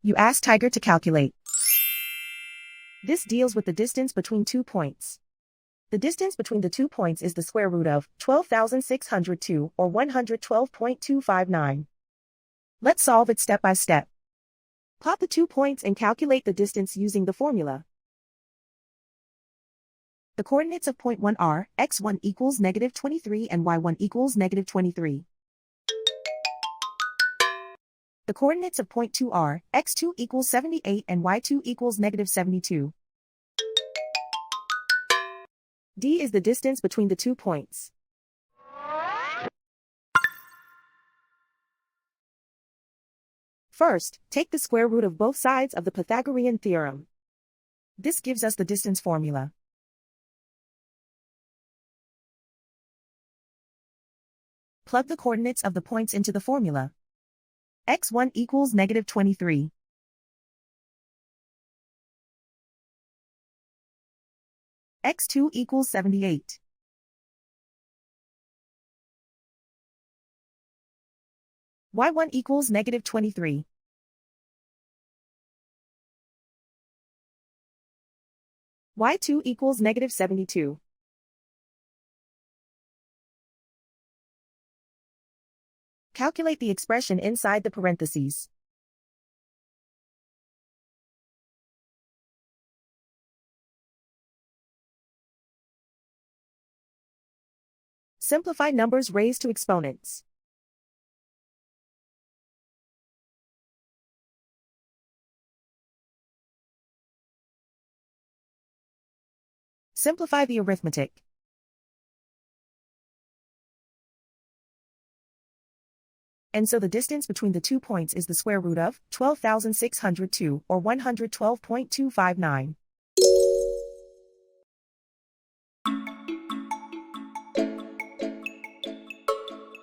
You ask Tiger to calculate. This deals with the distance between 2 points. The distance between the 2 points is the square root of 12,602 or 112.259. Let's solve it step by step. Plot the 2 points and calculate the distance using the formula. The coordinates of point 1 are x1 equals -23 and y1 equals -23. The coordinates of point 2 are x2 equals 78 and y2 equals -72. D is the distance between the 2 points. First, take the square root of both sides of the Pythagorean theorem. This gives us the distance formula. Plug the coordinates of the points into the formula. x1 equals -23. x2 equals 78. y1 equals -23. y2 equals -72. Calculate the expression inside the parentheses. Simplify numbers raised to exponents. Simplify the arithmetic. And so the distance between the 2 points is the square root of 12,602 or 112.259.